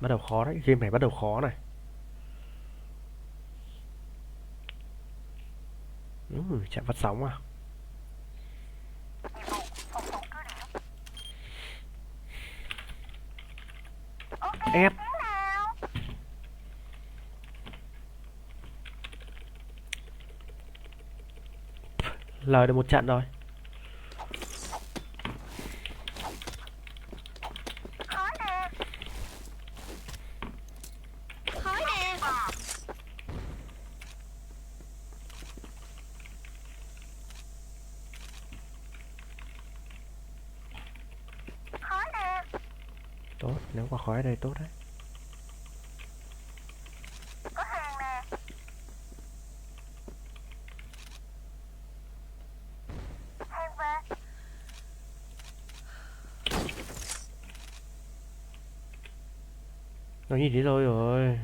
Bắt đầu khó đấy, game này bắt đầu khó này. Chạm phát sóng à. Ép. Lời được một trận rồi. Tốt, nếu có khói ở đây tốt đấy. Nó nhìn thấy rồi rồi.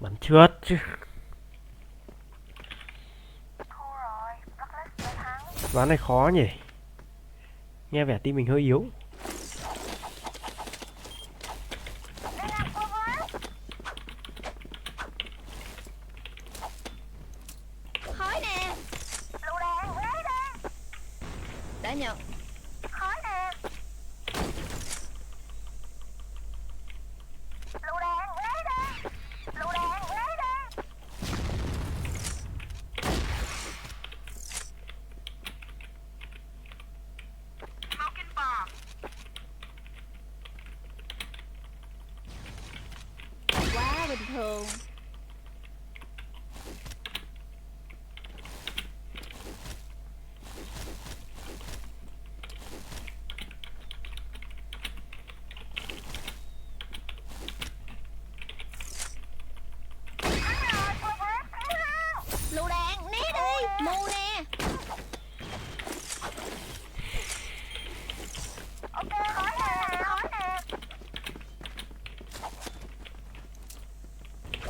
Bắn trượt chứ. Ván này khó nhỉ. Nghe vẻ team mình hơi yếu. Đã nhận. Quá bình thường. Lựu đạn, né đi, mù nè.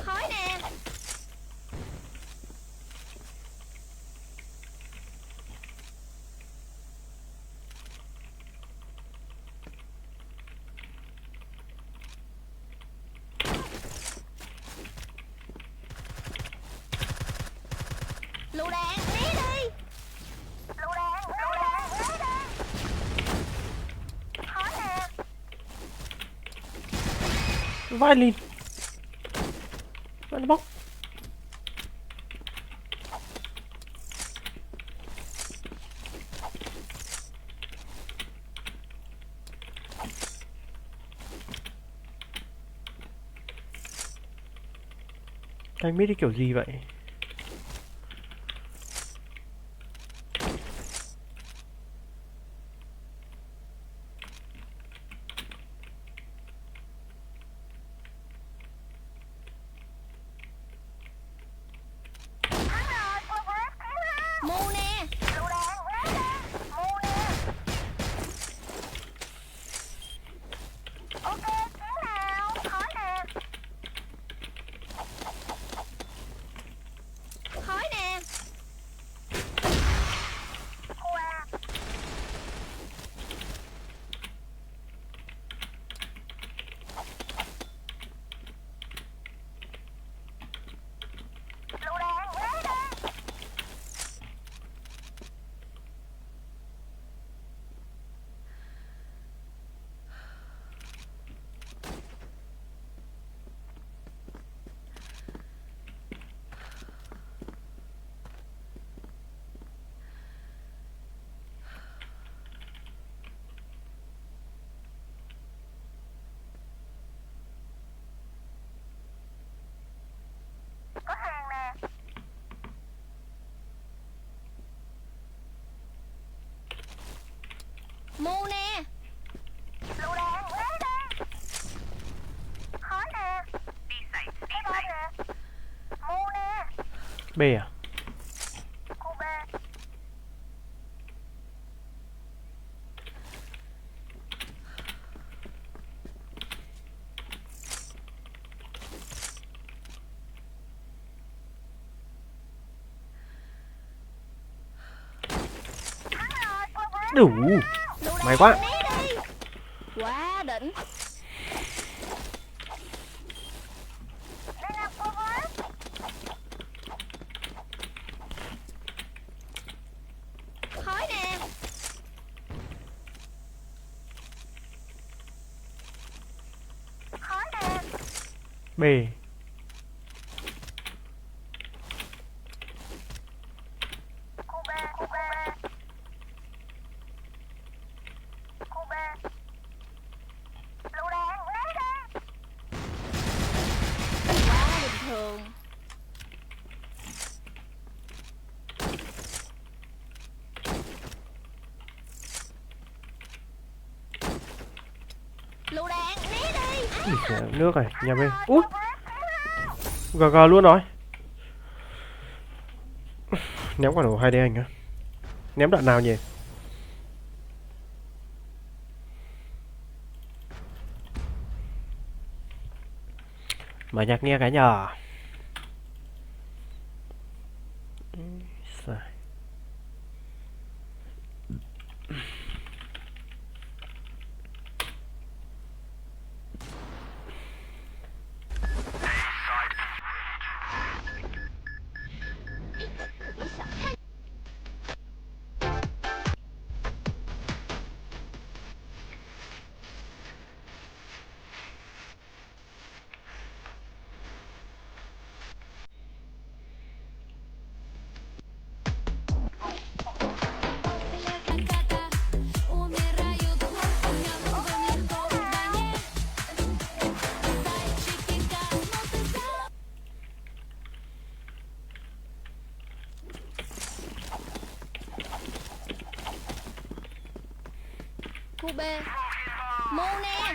Khói nè. Lựu đạn, né đi. Vai lìn. Vai bóc. Anh biết cái kiểu gì vậy? Mù nè. Khói nè. Mù nè. Khói nè. B à? Đủ. May quá. Quá đỉnh. Khói nè. Khói nè. B. Quá bình thường. Lựu đạn, né đi. Ui, nước này, nhà B. Út. GG luôn rồi. Ném quả nổ 2D anh á. Ném đoạn nào nhỉ? Mở nhạc nghe cái nhờ. Sai. Khu B. Mô nè.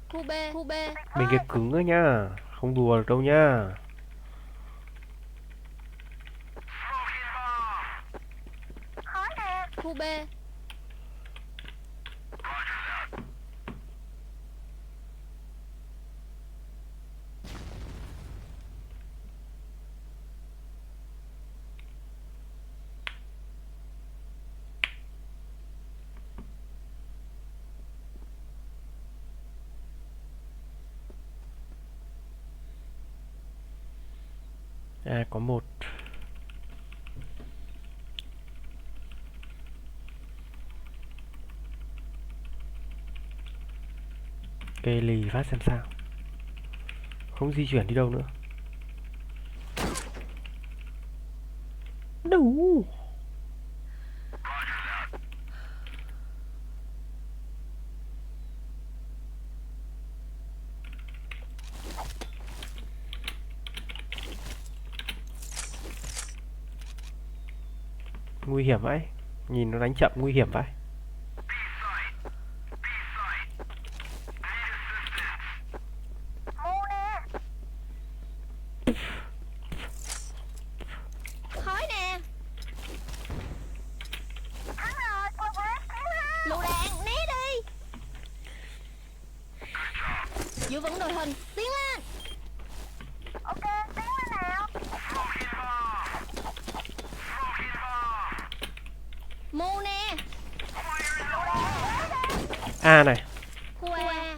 Khu B. Khu B. Bên kia cứng á nha. Không đùa được đâu nha. Khu B. À, có một. Cây lì phát xem sao. Không di chuyển đi đâu nữa. Đủ. Nguy hiểm vậy. Nhìn nó đánh chậm nguy hiểm vậy. Khói nè. Lựu đạn, né đi. Giữ vững đội hình, tiến lên. Ok, tiến lên nào. Mô nè. A này. Khu A.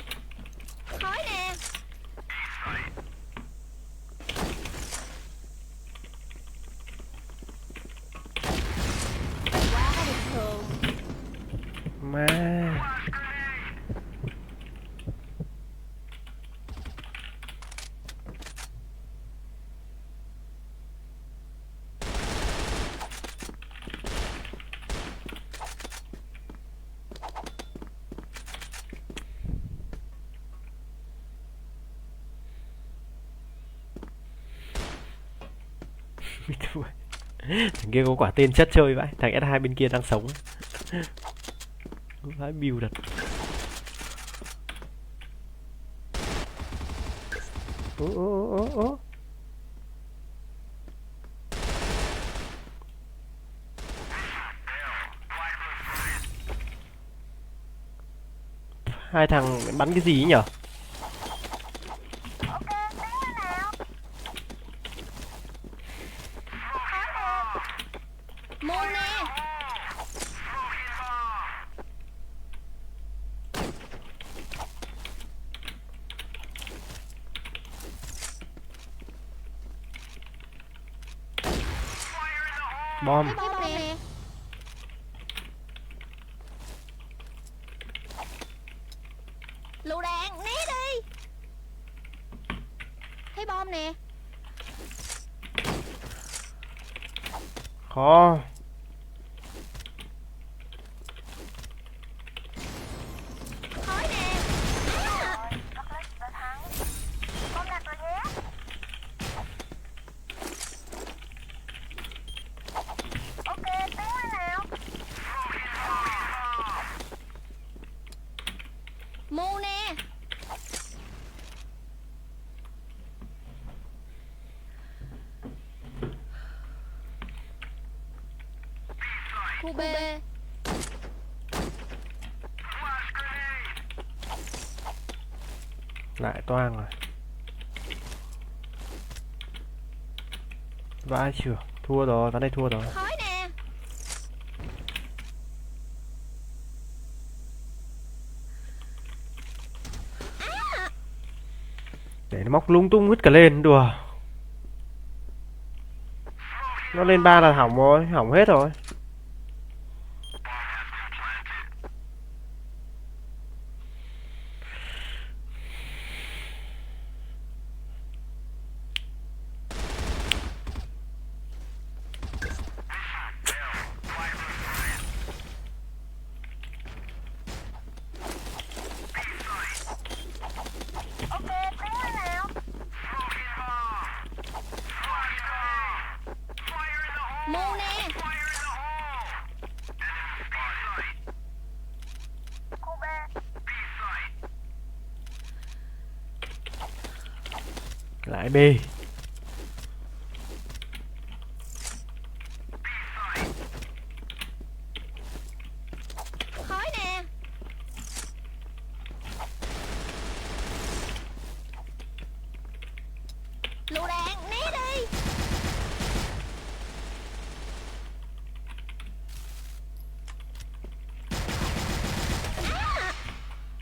Khói nè. Quá bình thường. Mà thằng kia có quả tên chất chơi vậy. Thằng S2 bên kia đang sống. Vãi build đặt. Ố. Hai thằng bắn cái gì ấy nhở? Ok, tiến lên nào. Mù nè. Bom. Cái bom nè. Lựu đạn, né đi. Thấy bom nè. Khó. Khói nè. Bom đặt rồi nhé. Ok, tiến lên nào. Mù nè. Khu B. Lại toang rồi. Vãi chưởng. Thua rồi, ván này thua rồi. Khói nè. Để nó móc lung tung hết cả lên, đùa. Nó lên 3 là hỏng rồi, hỏng hết rồi. Ok, tiến lên nào. Mù nè. Khu B. Lại B. Khói nè. Lựu đạn, né đi.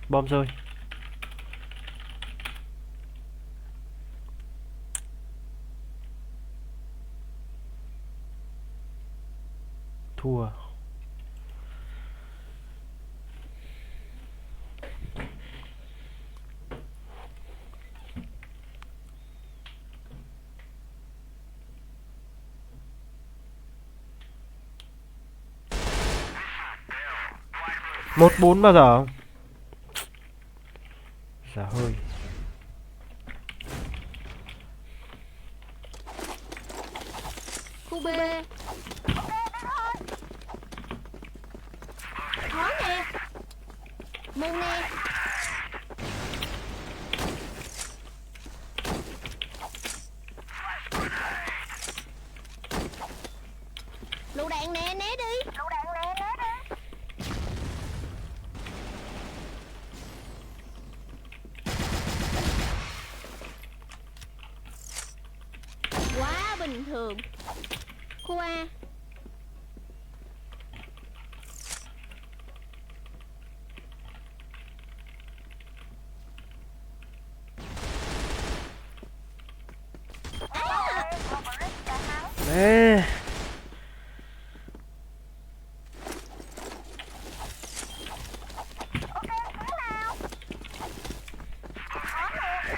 Bom rơi. Thua. Một bốn bao giờ? Dạ hơi. Khu B. Khói nè. Mù nè. Lựu đạn nè, né đi. Lựu đạn nè, né đi. Quá bình thường. Khu A. Ê.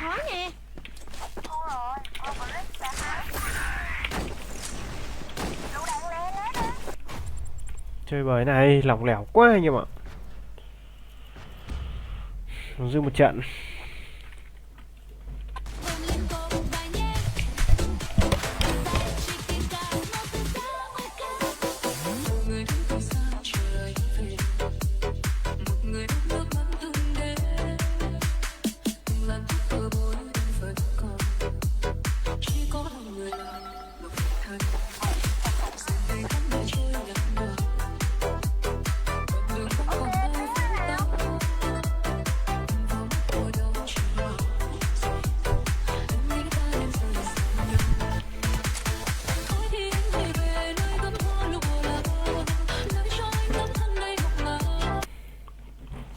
Khói nè. Chơi bời này lỏng lẻo quá anh em ạ. Dư một trận.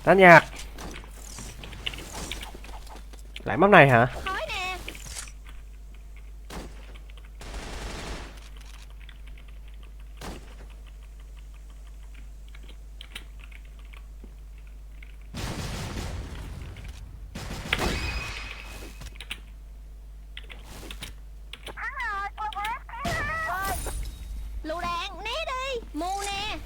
Tán nhạc. Lại map này hả? Khói nè. Lựu đạn, né đi. Mù nè.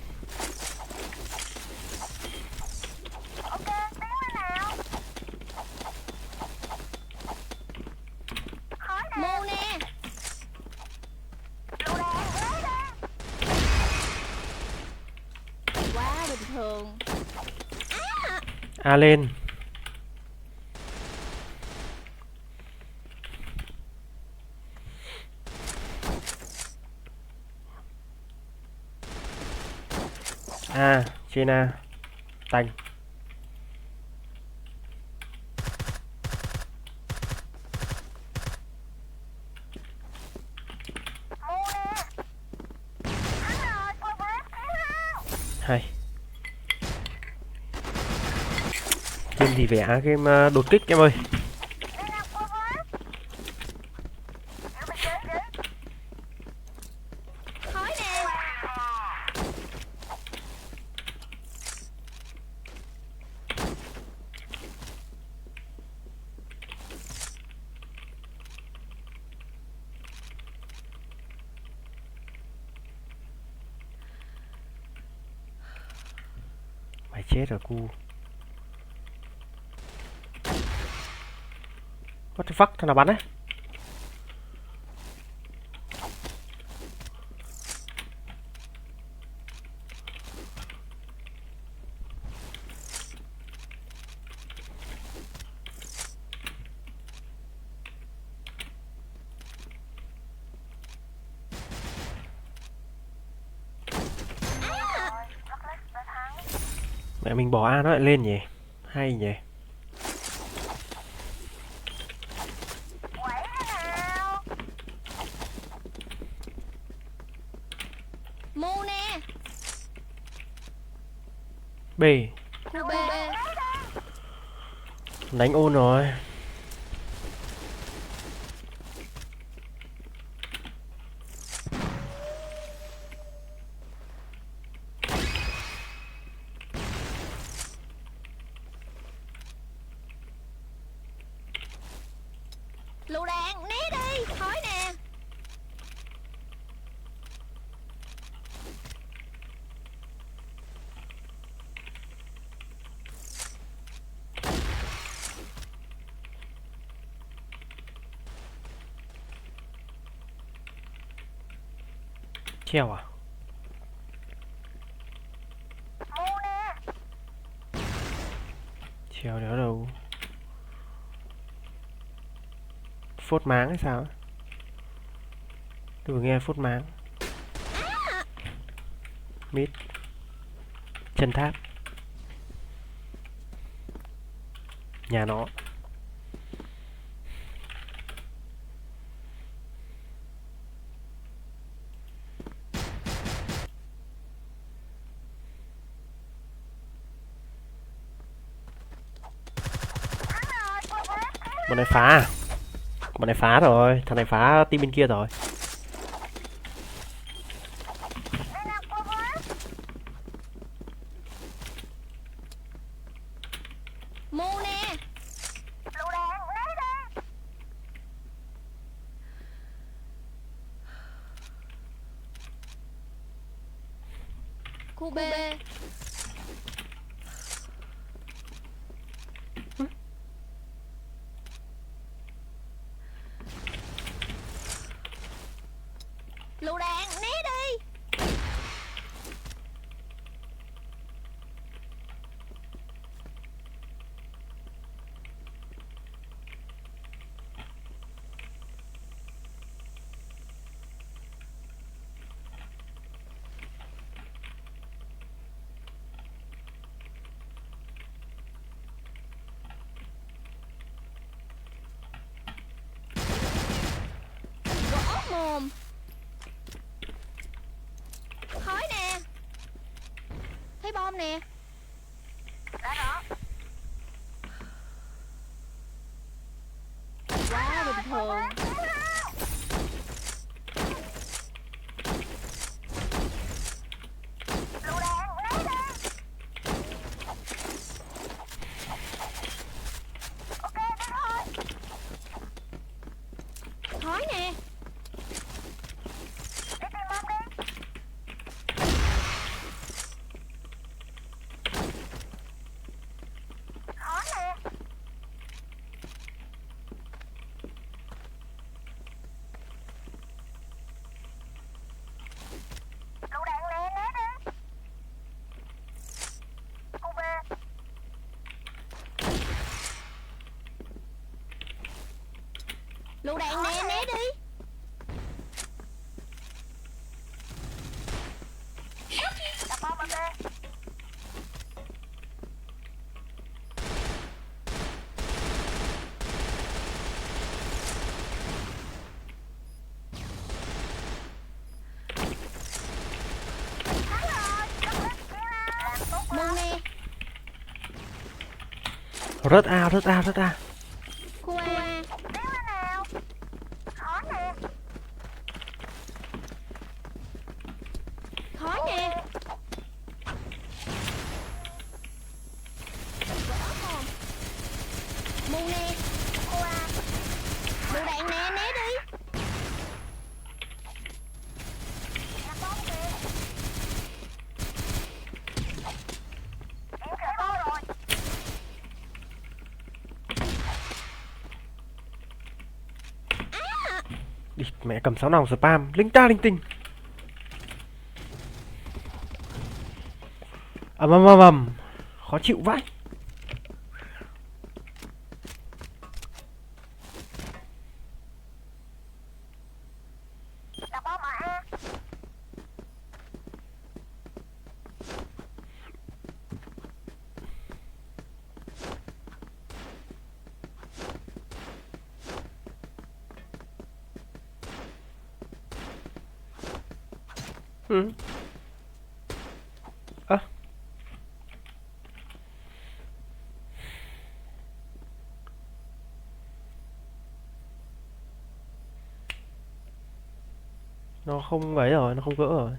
Ok, tiến lên nào. Khói nè. Mù nè. Lựu đạn, né đi. Quá bình thường. A lên. A, trên A. Tanh. Hay. Game gì vẽ game đột kích em ơi. Khói nè. Mày chết rồi cu. What the fuck, thằng nào bắn đấy? Mẹ mình bỏ A nó lại lên nhỉ? Hay nhỉ? Mù nè. B. Khu B. Đánh ôn rồi. Lựu đạn, né đi. Khói nè. Treo à? Mù nè. Treo đéo đâu. Phốt máng hay sao? Tôi vừa nghe phốt máng. Mít. Chân tháp. Nhà nó. Bọn này phá à? Bọn này phá rồi. Thằng này phá team bên kia rồi. Mù nè. Lựu đạn, né đi. Khu B. Lựu đạn, né đi. Gõ mồm. Khói nè. Thấy bom nè. Đã đó. thường. Khói nè. Lựu đạn nè, né đi. Mừng nè. Rớt ao, rớt ao, rớt ao. Khu A. Khói nè. Mù nè. Lựu đạn nè, né đi. Đi, mẹ cầm 6 nòng spam, linh ta linh tinh. Ầm. Khó chịu vãi. Ừ. Ơ. Nó không ấy rồi, nó không gỡ rồi.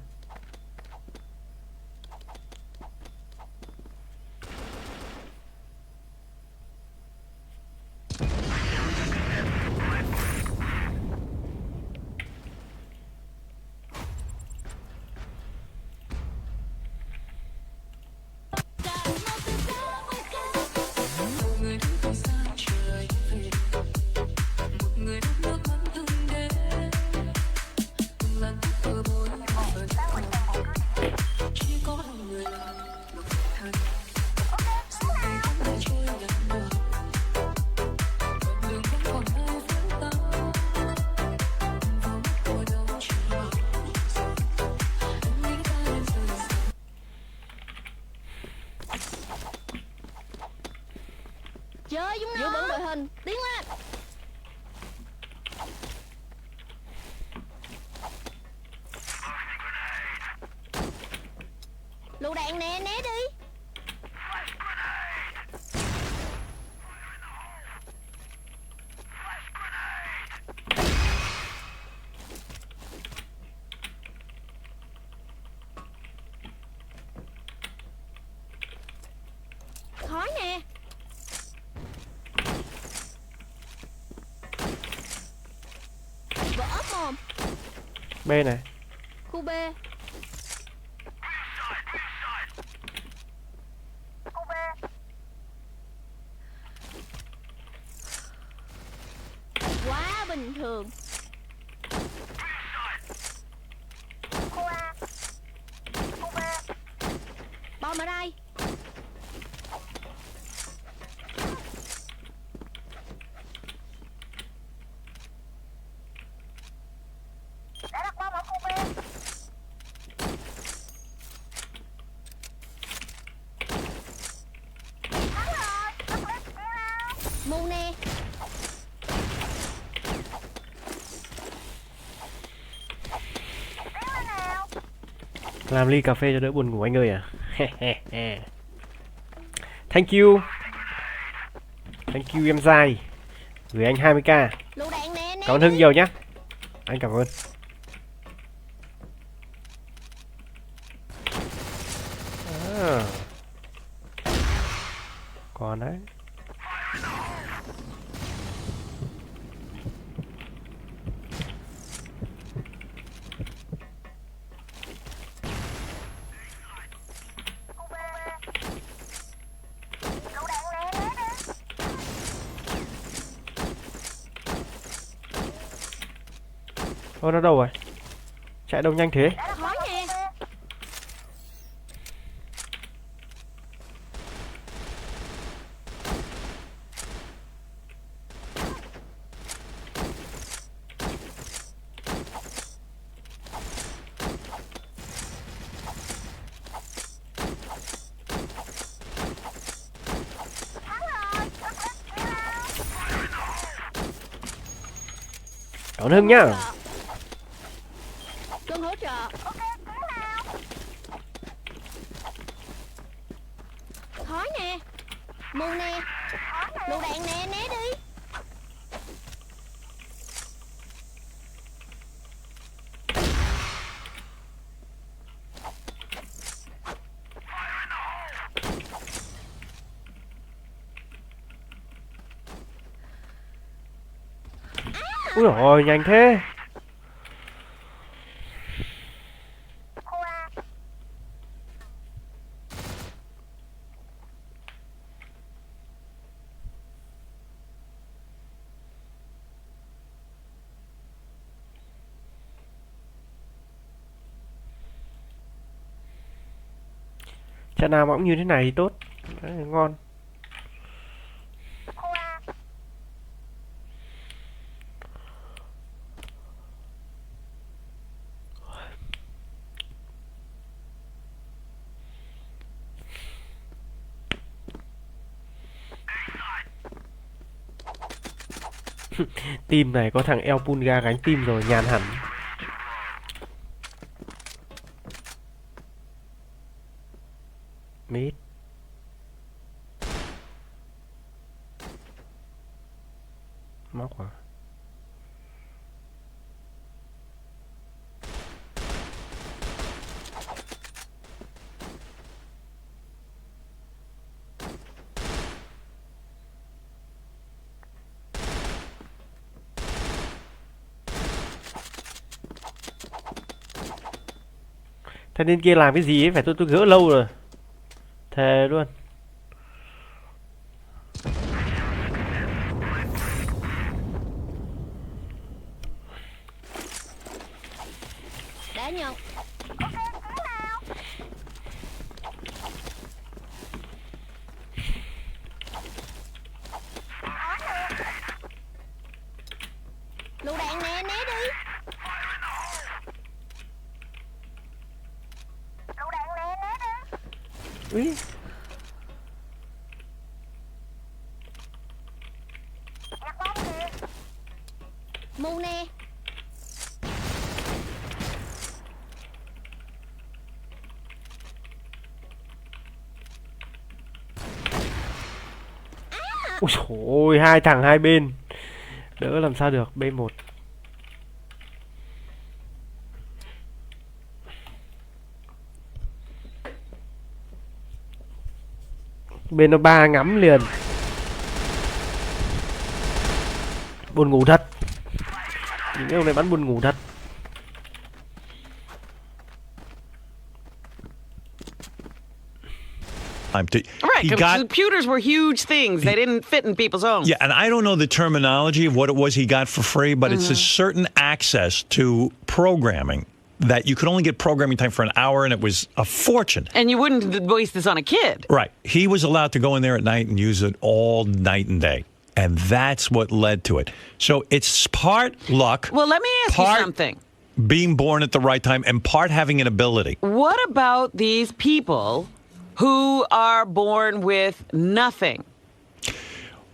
Chơi chúng nó. Giữ vững đội hình, tiến lên. Lựu đạn nè, né đi. Khói nè. Vỡ mồm. B này. Khu B. Quá bình thường. Bom ở đây. Mù nè. Làm ly cà phê cho đỡ buồn ngủ anh ơi à. Thank you. Thank you em dai. Gửi anh 20k. Lựu đạn nè. Cảm ơn Hưng nhiều nhá. Anh cảm ơn. À. Còn đấy. Ôi nó đâu rồi? Chạy đâu nhanh thế? Khói nè. Cảm ơn Hưng nhá. Cưng hỗ trợ. Khói nè. Mù nè. Lựu đạn nè, né đi. Úi dồi ôi, nhanh thế. Trận nào mà cũng như thế này thì tốt. Đấy, ngon. Team này có thằng El Pulga gánh team rồi, nhàn hẳn. Mid. Móc à? Thanh niên kia làm cái gì ấy, phải tôi gỡ lâu rồi. Thề luôn. Đã nhận. Lựu đạn nè, né đi. Lựu đạn nè, né đi. Úi. Mù nè. Ôi dồi ôi, hai thằng hai bên. Đỡ làm sao được, B1. Bên nó ba ngắm liền. Buồn ngủ thật. Những cái ông này bắn buồn ngủ thật. Right, computers were huge things. They didn't fit in people's homes. Yeah, and I don't know the terminology of what it was he got for free, but it's a certain access to programming that you could only get programming time for an hour, and it was a fortune. And you wouldn't waste this on a kid. Right. He was allowed to go in there at night and use it all night and day. And that's what led to it. So it's part luck. Well, let me ask you something. Being born at the right time and part having an ability. What about these people who are born with nothing?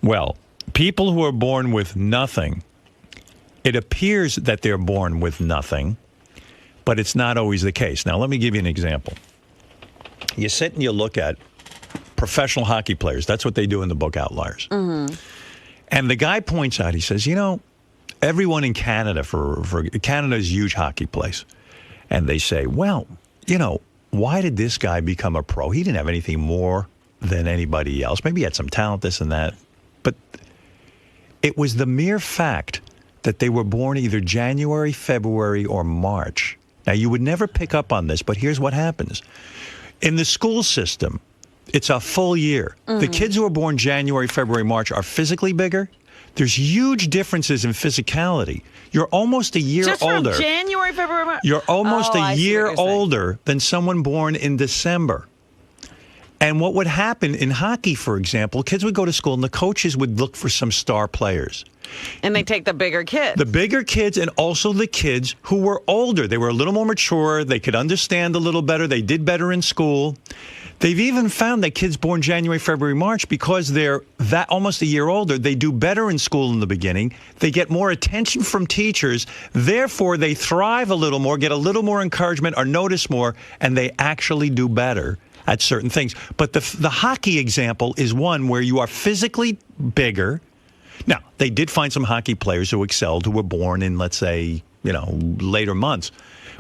Well, people who are born with nothing, it appears that they're born with nothing, but it's not always the case. Now, let me give you an example. You sit and you look at professional hockey players. That's what they do in the book Outliers. And the guy points out, he says, you know, everyone in Canada, for Canada's a huge hockey place, and they say, well, why did this guy become a pro? He didn't have anything more than anybody else. Maybe he had some talent, this and that. But it was the mere fact that they were born either January, February, or March. Now, you would never pick up on this, but here's what happens. In the school system, it's a full year. The kids who are born January, February, March are physically bigger. There's huge differences in physicality. You're almost a year Just older. from January, February, March? You're almost I a see year what you're saying. older than someone born in December. And what would happen in hockey, for example, kids would go to school and the coaches would look for some star players. And they take the bigger kids. The bigger kids and also the kids who were older. They were a little more mature. They could understand a little better. They did better in school. They've even found that kids born January, February, March, because they're that almost a year older, they do better in school in the beginning. They get more attention from teachers. Therefore, they thrive a little more, get a little more encouragement, are noticed more, and they actually do better at certain things. But the hockey example is one where you are physically bigger. Now, they did find some hockey players who excelled who were born in, let's say, later months.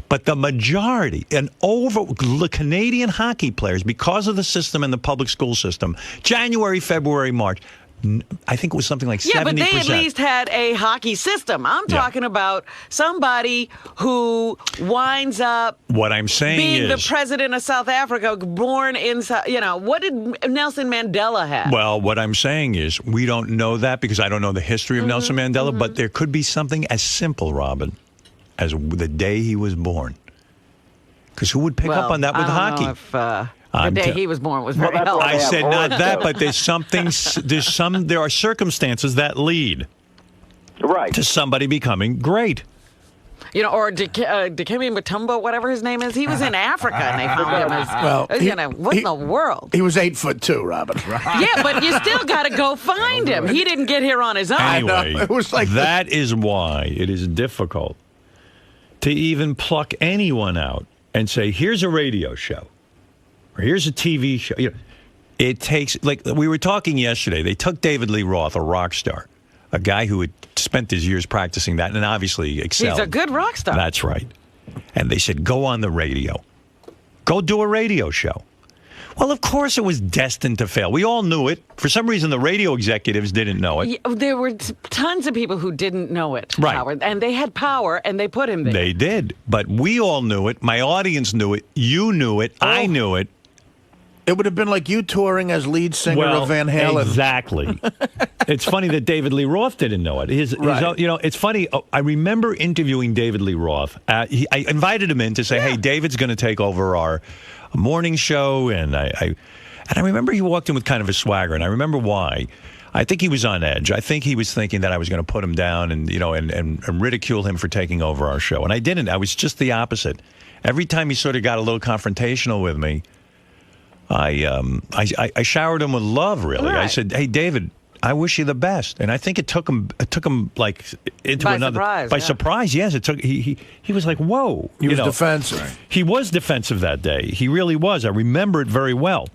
But the majority, the Canadian hockey players, because of the system and the public school system, January, February, March, I think it was something like 70%. Yeah, but they at least had a hockey system. I'm talking about somebody who winds up what I'm saying being is, the president of South Africa, born in, what did Nelson Mandela have? well, what I'm saying is we don't know that because I don't know the history of Nelson Mandela, but there could be something as simple, Robin, as the day he was born. Because who would pick up on that with hockey? Know if, the day he was born was very that's healthy. why I they have said not boards, that, though. but there are circumstances that lead Right. to somebody becoming great. Or Dikembe Mutombo, whatever his name is. He was in Africa, and they found him as, what in the world? He was 8'2", Robin. Yeah, but you still got to go find him. He didn't get here on his own. Anyway, It was like that is why it is difficult to even pluck anyone out and say, here's a radio show or here's a TV show. It takes, like we were talking yesterday, they took David Lee Roth, a rock star, a guy who had spent his years practicing that and obviously excelled. He's a good rock star. That's right. And they said, go on the radio. Go do a radio show. Well, of course it was destined to fail. We all knew it. For some reason, the radio executives didn't know it. Yeah, there were tons of people who didn't know it, Right. Howard, and they had power, and they put him there. They did. But we all knew it. My audience knew it. You knew it. I knew it. it would have been like you touring as lead singer of Van Halen. Exactly. It's funny that David Lee Roth didn't know it. Right. It's funny. I remember interviewing David Lee Roth. I invited him in to say, hey, David's going to take over our morning show. And I remember he walked in with kind of a swagger, and I remember why. I think he was on edge. I think he was thinking that I was going to put him down and and ridicule him for taking over our show. And I didn't. I was just the opposite. Every time he sort of got a little confrontational with me, I showered him with love, really. Right. I said, hey, David, I wish you the best. And I think it took him like into By another surprise, by yeah. surprise. Yes, it took he was like, whoa. He was defensive. He was defensive that day. He really was. I remember it very well.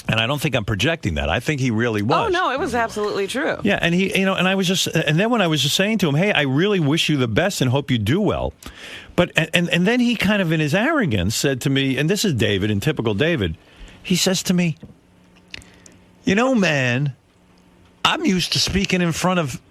And I don't think I'm projecting that. I think he really was. Oh, no, it was absolutely true. Yeah, and and I was just, and then when I was just saying to him, hey, I really wish you the best and hope you do well. But, and then he kind of in his arrogance said to me, and this is David, in typical David, he says to me, man, I'm used to speaking in front of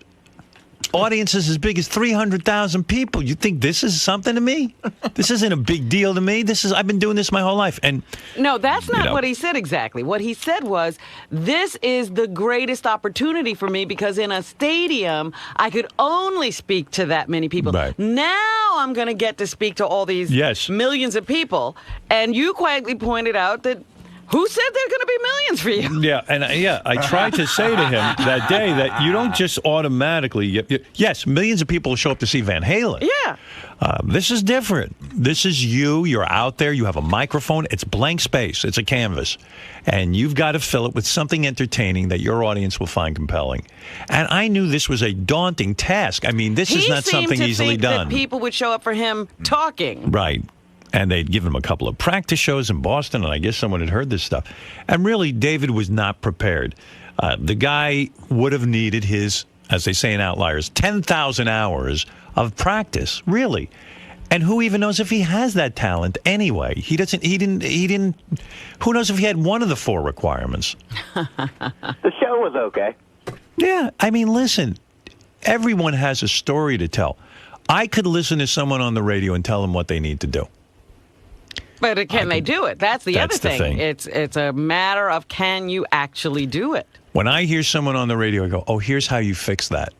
audiences as big as 300,000 people. You think this is something to me? This isn't a big deal to me. I've been doing this my whole life. And No, that's not what he said exactly. What he said was, this is the greatest opportunity for me because in a stadium, I could only speak to that many people. Right. Now I'm going to get to speak to all these millions of people. And you quietly pointed out that who said there are going to be millions for you? Yeah, and I tried to say to him that day that you don't just automatically. Yes, millions of people show up to see Van Halen. Yeah. This is different. This is you. You're out there. You have a microphone. It's blank space. It's a canvas. And you've got to fill it with something entertaining that your audience will find compelling. And I knew this was a daunting task. I mean, this is not something easily done. He seemed to think that people would show up for him talking. Right. And they'd given him a couple of practice shows in Boston, and I guess someone had heard this stuff. And really, David was not prepared. The guy would have needed his as they say in Outliers, 10,000 hours of practice, really. And who even knows if he has that talent anyway? He didn't. Who knows if he had one of the 4 requirements? The show was okay. Yeah, I mean, listen, everyone has a story to tell. I could listen to someone on the radio and tell them what they need to do. But can they do it? That's the other the thing. It's a matter of can you actually do it? When I hear someone on the radio, I go, oh, here's how you fix that.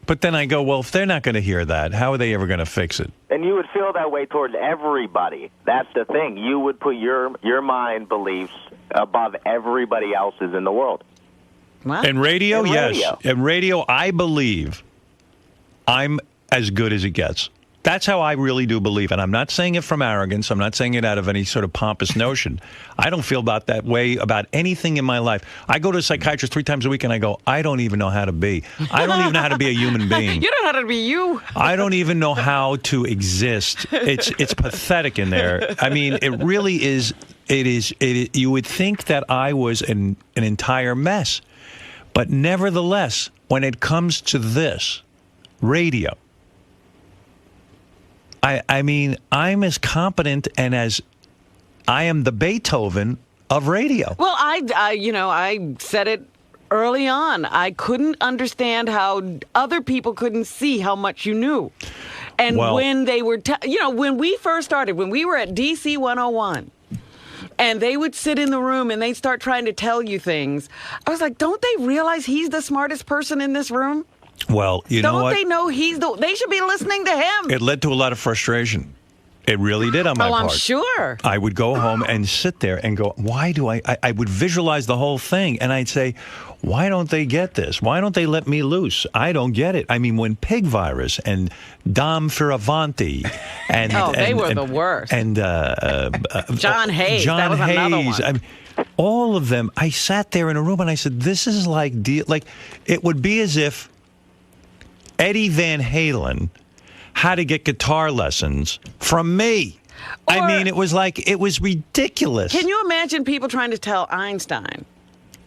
But then I go, well, if they're not going to hear that, how are they ever going to fix it? And you would feel that way towards everybody. That's the thing. You would put your mind beliefs above everybody else's in the world. What? In radio, In yes. radio. In radio, I believe I'm as good as it gets. That's how I really do believe. And I'm not saying it from arrogance. I'm not saying it out of any sort of pompous notion. I don't feel about that way about anything in my life. I go to a psychiatrist 3 times a week and I go, I don't even know how to be. I don't even know how to be a human being. You don't know how to be you. I don't even know how to exist. It's pathetic in there. I mean, it really is. You would think that I was an entire mess. But nevertheless, when it comes to this, radio, I mean, I'm as competent and as I am the Beethoven of radio. Well, I said it early on. I couldn't understand how other people couldn't see how much you knew. And Well- when they were, when we first started, when we were at DC 101, and they would sit in the room and they'd start trying to tell you things, I was like, don't they realize he's the smartest person in this room? Well, you know Don't what? they know they should be listening to him? It led to a lot of frustration. It really did on my part. I'm sure. I would go home and sit there and go, why do I would visualize the whole thing, and I'd say, why don't they get this? Why don't they let me loose? I don't get it. I mean, when Pig Virus and Dom Fioravanti and they were the worst. And John Hayes. John That was another Hayes. one. I mean, all of them. I sat there in a room and I said, this is like it would be as if Eddie Van Halen had to get guitar lessons from me. I Or- mean, it was ridiculous. Can you imagine people trying to tell Einstein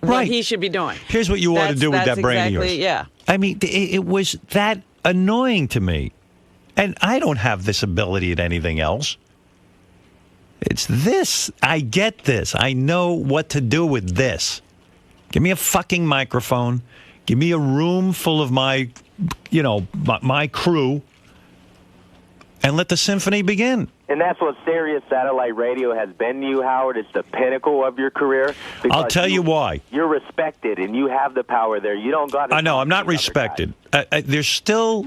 what Right. he should be doing? Here's what you ought to do with That's that brain of yours. exactly, yeah. I mean, it was that annoying to me. And I don't have this ability at anything else. It's this. I get this. I know what to do with this. Give me a fucking microphone. Give me a room full of my crew. And let the symphony begin. And that's what Sirius Satellite Radio has been to you, Howard. It's the pinnacle of your career. I'll tell you why. You're respected, and you have the power there. You don't got to... I know, I'm not respected. There's still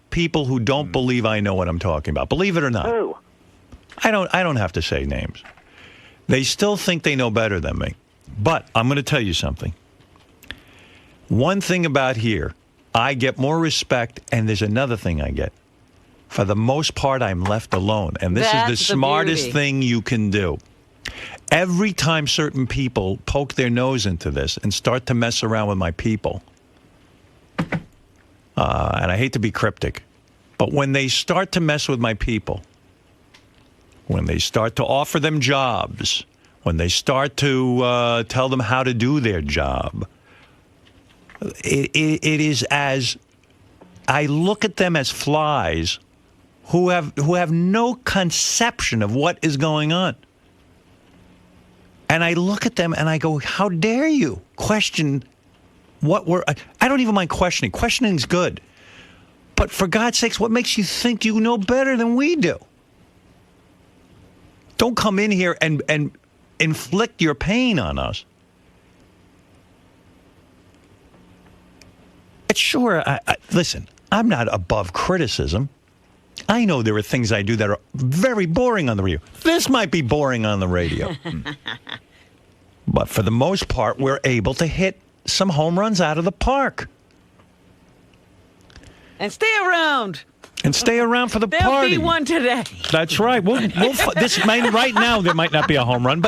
people who don't believe I know what I'm talking about. Believe it or not. Who? I don't have to say names. They still think they know better than me. But I'm going to tell you something. One thing about here, I get more respect, and there's another thing I get. For the most part, I'm left alone. And this That's is the the smartest beauty. thing you can do. Every time certain people poke their nose into this and start to mess around with my people, and I hate to be cryptic, but when they start to mess with my people, when they start to offer them jobs, when they start to tell them how to do their job, it is as I look at them as flies who have no conception of what is going on. And I look at them and I go, how dare you question what we're... I don't even mind questioning. Questioning's good. But for God's sakes, what makes you think you know better than we do? Don't come in here and inflict your pain on us. Sure, listen, I'm not above criticism. I know there are things I do that are very boring on the radio. This might be boring on the radio. But for the most part, we're able to hit some home runs out of the park. And stay around. And stay around for the There'll party. be one today. That's right. Right now, there might not be a home run, but